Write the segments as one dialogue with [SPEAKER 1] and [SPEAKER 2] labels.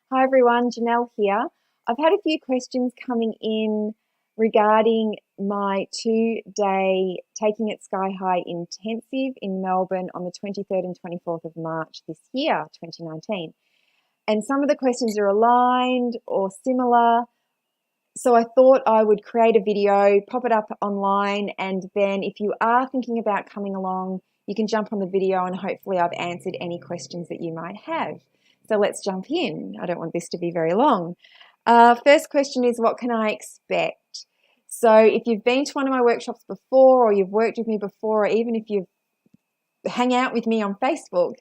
[SPEAKER 1] Hi everyone, Janelle here. I've had a few questions coming in regarding my 2-day Taking It Sky High intensive in Melbourne on the 23rd and 24th of March this year, 2019. And some of the questions are aligned or similar. So I thought I would create a video, pop it up online, and then if you are thinking about coming along, you can jump on the video and hopefully I've answered any questions that you might have. So let's jump in. I don't want this to be very long. First question is, what can I expect? So if you've been to one of my workshops before, or you've worked with me before, or even if you hang out with me on Facebook,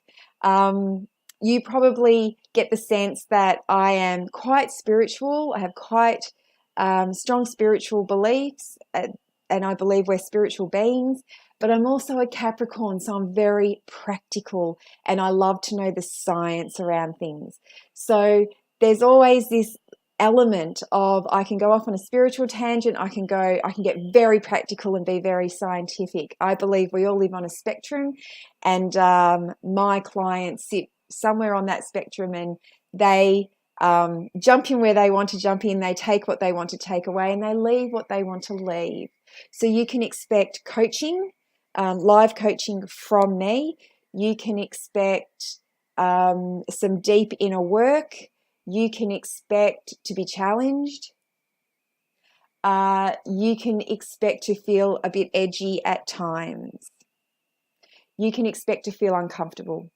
[SPEAKER 1] you probably get the sense that I am quite spiritual. I have quite strong spiritual beliefs, and I believe we're spiritual beings. But I'm also a Capricorn, so I'm very practical, and I love to know the science around things. So there's always this element of I can go off on a spiritual tangent, I can get very practical and be very scientific. I believe we all live on a spectrum, and my clients sit somewhere on that spectrum, and they jump in where they want to jump in, they take what they want to take away, and they leave what they want to leave. So you can expect coaching, live coaching from me. You can expect some deep inner work. You can expect to be challenged. You can expect to feel a bit edgy at times. You can expect to feel uncomfortable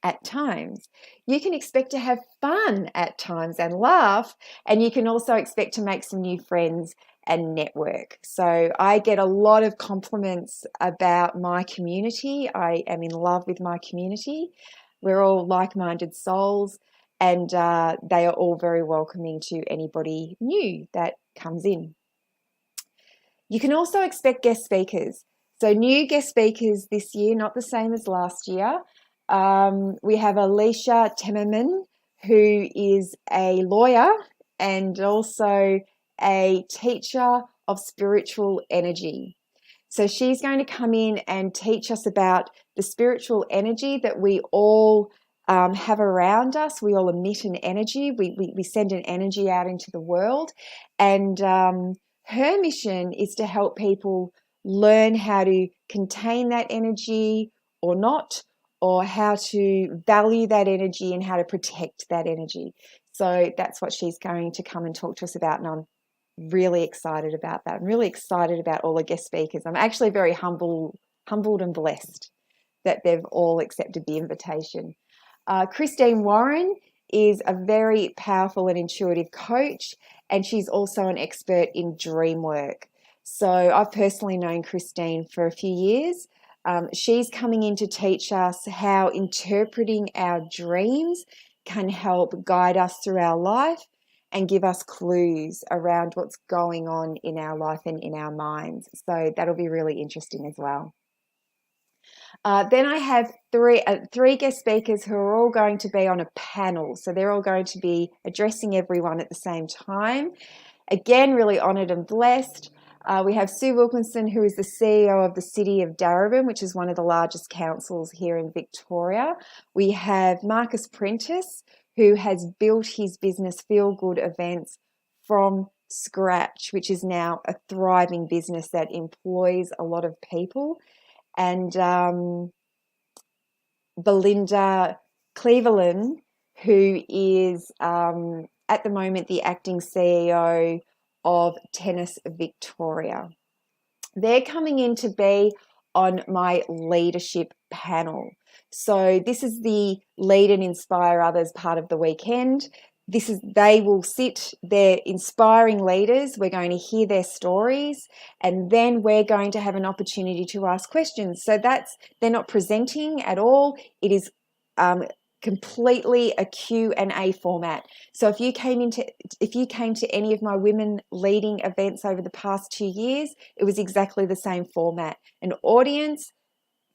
[SPEAKER 1] at times. You can expect to have fun at times and laugh, and you can also expect to make some new friends and network. So I get a lot of compliments about my community. I am in love with my community. We're all like-minded souls, and they are all very welcoming to anybody new that comes in. You can also expect guest speakers. So new guest speakers this year, not the same as last year. We have Alicia Temmerman, who is a lawyer and also a teacher of spiritual energy. So she's going to come in and teach us about the spiritual energy that we all have around us. We all emit an energy. We send an energy out into the world. And her mission is to help people learn how to contain that energy or not, or how to value that energy and how to protect that energy. So that's what she's going to come and talk to us about, and I'm really excited about that. I'm really excited about all the guest speakers. I'm actually very humbled and blessed that they've all accepted the invitation. Christine Warren is a very powerful and intuitive coach, and she's also an expert in dream work. So I've personally known Christine for a few years. She's coming in to teach us how interpreting our dreams can help guide us through our life and give us clues around what's going on in our life and in our minds. So that'll be really interesting as well. Then I have three guest speakers who are all going to be on a panel. So they're all going to be addressing everyone at the same time. Again, really honoured and blessed. We have Sue Wilkinson, who is the CEO of the City of Darebin, which is one of the largest councils here in Victoria. We have Marcus Prentice, who has built his business Feel Good Events from scratch, which is now a thriving business that employs a lot of people. And Belinda Cleveland, who is at the moment the acting CEO of Tennis Victoria. They're coming in to be on my leadership panel. So this is the Lead and Inspire Others part of the weekend. They will sit, they're inspiring leaders. We're going to hear their stories, and then we're going to have an opportunity to ask questions. So they're not presenting at all. It is completely a Q&A format. So if you came to any of my women leading events over the past 2 years, it was exactly the same format. An audience,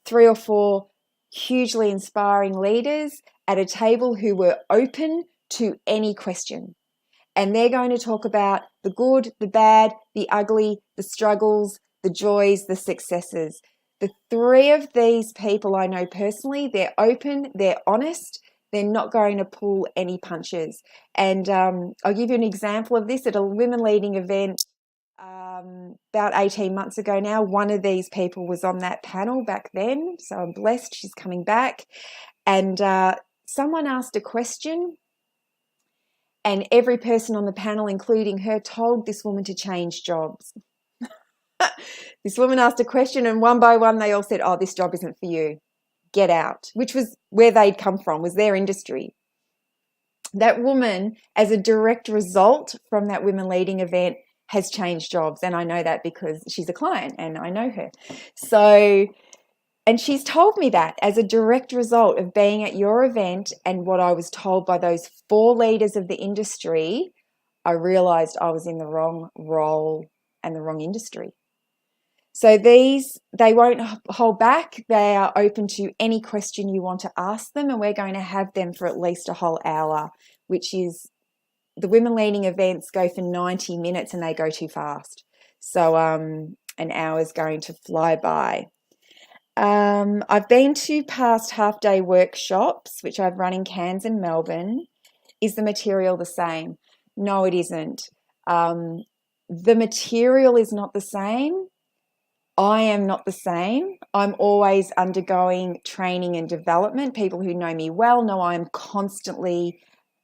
[SPEAKER 1] 3 or 4 hugely inspiring leaders at a table who were open to any question. And they're going to talk about the good, the bad, the ugly, the struggles, the joys, the successes. The 3 of these people I know personally, they're open, they're honest, They're not going to pull any punches. And I'll give you an example of this at a women leading event about 18 months ago now. One of these people was on that panel back then, so I'm blessed she's coming back. And someone asked a question, and every person on the panel, including her, told this woman to change jobs. This woman asked a question, and one by one they all said, oh, this job isn't for you, get out, which was where they'd come from, was their industry. That woman, as a direct result from that women leading event, has changed jobs. And I know that because she's a client and I know her. So, and she's told me that as a direct result of being at your event and what I was told by those 4 leaders of the industry, I realized I was in the wrong role and the wrong industry. So they won't hold back. They are open to any question you want to ask them, and we're going to have them for at least a whole hour, which is, the women leading events go for 90 minutes and they go too fast. So an hour is going to fly by. I've been to past half-day workshops, which I've run in Cairns and Melbourne. Is the material the same? No, it isn't. The material is not the same. I am not the same. I'm always undergoing training and development. People who know me well know I'm constantly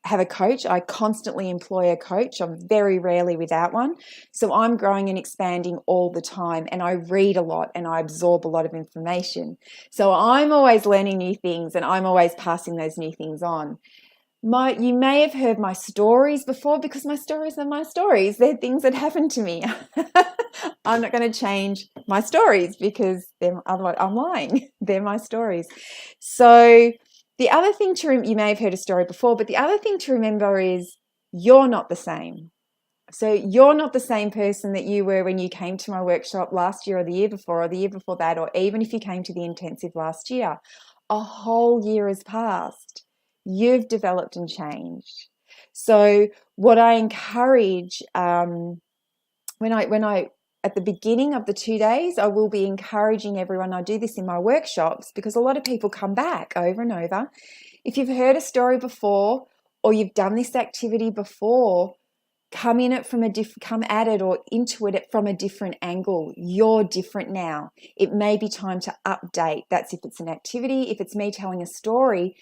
[SPEAKER 1] have a coach. I constantly employ a coach. I'm very rarely without one. So I'm growing and expanding all the time, and I read a lot and I absorb a lot of information. So I'm always learning new things and I'm always passing those new things on. You may have heard my stories before, because my stories are my stories. They're things that happened to me. I'm not going to change my stories because otherwise I'm lying. They're my stories. So the other thing you may have heard a story before, but the other thing to remember is you're not the same. So you're not the same person that you were when you came to my workshop last year or the year before that, or even if you came to the intensive last year. A whole year has passed. You've developed and changed. So what I encourage, when I at the beginning of the 2 days, I will be encouraging everyone. I do this in my workshops because a lot of people come back over and over. If you've heard a story before or you've done this activity before, come at it or into it from a different angle. You're different now. It may be time to update. That's if it's an activity. If it's me telling a story,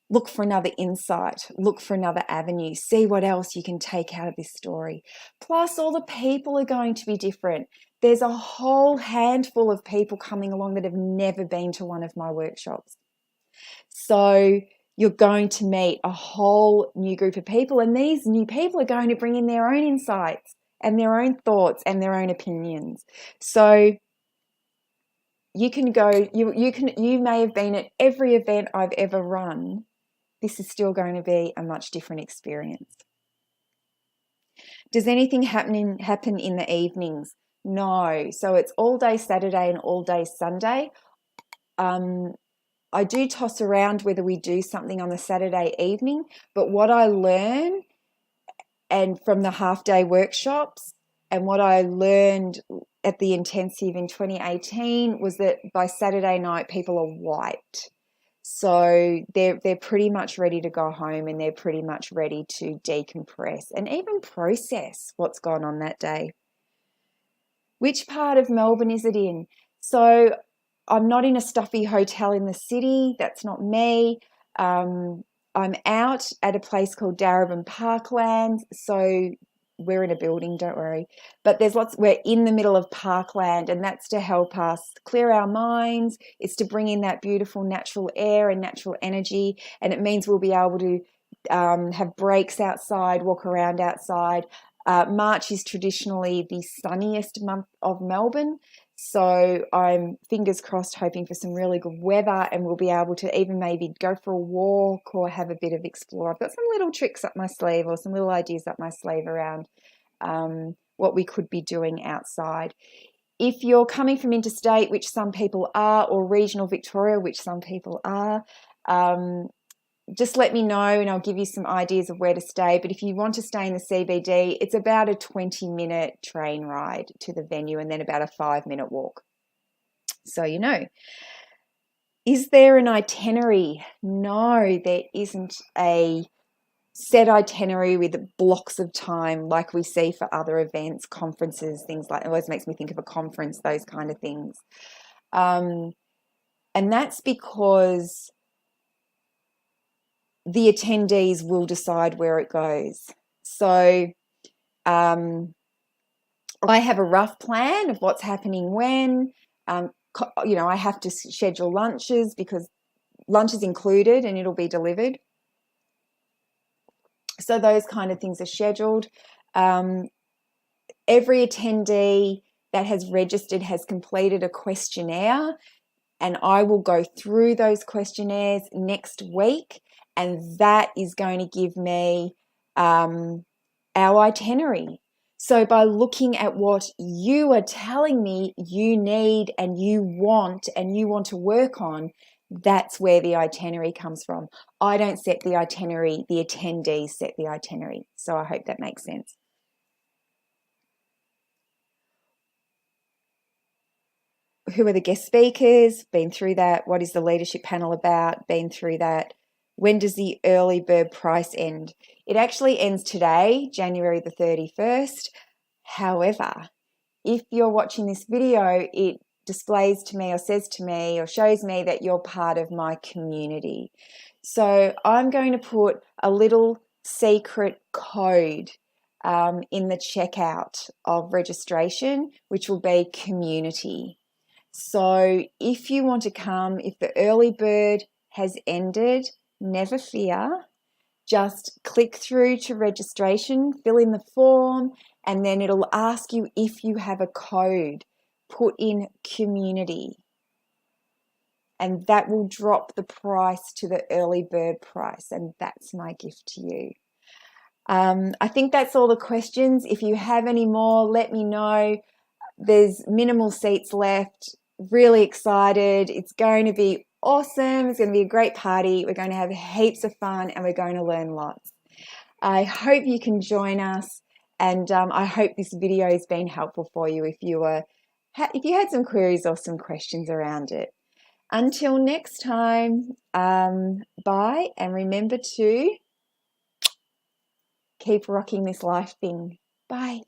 [SPEAKER 1] look for another insight, look for another avenue, see what else you can take out of this story. Plus, all the people are going to be different. There's a whole handful of people coming along that have never been to one of my workshops. So you're going to meet a whole new group of people, and these new people are going to bring in their own insights and their own thoughts and their own opinions. So you can go, you may have been at every event I've ever run. This is still going to be a much different experience. Does anything happen in the evenings? No. So it's all day Saturday and all day Sunday. I do toss around whether we do something on the Saturday evening, but what I learn and from the half-day workshops and what I learned at the intensive in 2018 was that by Saturday night people are wiped. So they're pretty much ready to go home, and they're pretty much ready to decompress and even process what's gone on that day. Which part of Melbourne is it in? So I'm not in a stuffy hotel in the city. That's not me. I'm out at a place called Darebin Parkland. So we're in a building, don't worry. But we're in the middle of parkland, and that's to help us clear our minds. It's to bring in that beautiful natural air and natural energy. And it means we'll be able to have breaks outside, walk around outside. March is traditionally the sunniest month of Melbourne. So I'm fingers crossed hoping for some really good weather, and we'll be able to even maybe go for a walk or have a bit of explore. I've got some little tricks up my sleeve or some little ideas up my sleeve around what we could be doing outside. If you're coming from interstate, which some people are, or regional Victoria, which some people are, just let me know and I'll give you some ideas of where to stay. But if you want to stay in the CBD, it's about a 20-minute train ride to the venue and then about a 5-minute walk. So you know. Is there an itinerary? No, there isn't a set itinerary with blocks of time like we see for other events, conferences, things like, it always makes me think of a conference, those kind of things. And that's because the attendees will decide where it goes. So I have a rough plan of what's happening when. I have to schedule lunches because lunch is included and it'll be delivered. So those kind of things are scheduled. Every attendee that has registered has completed a questionnaire, and I will go through those questionnaires next week, and that is going to give me our itinerary. So by looking at what you are telling me you need and you want to work on, that's where the itinerary comes from. I don't set the itinerary, the attendees set the itinerary. So I hope that makes sense. Who are the guest speakers? Been through that. What is the leadership panel about? Been through that. When does the early bird price end? It actually ends today, January the 31st. However, if you're watching this video, it displays to me or says to me or shows me that you're part of my community. So I'm going to put a little secret code in the checkout of registration, which will be community. So if you want to come, if the early bird has ended, never fear. Just click through to registration, fill in the form, and then it'll ask you if you have a code. Put in community, and that will drop the price to the early bird price, and that's my gift to you. I think that's all the questions. If you have any more, let me know. There's minimal seats left. Really excited. It's going to be awesome. It's going to be a great party. We're going to have heaps of fun and we're going to learn lots. I hope you can join us, and I hope this video has been helpful for you if you had some queries or some questions around it. Until next time, bye, and remember to keep rocking this life thing. Bye.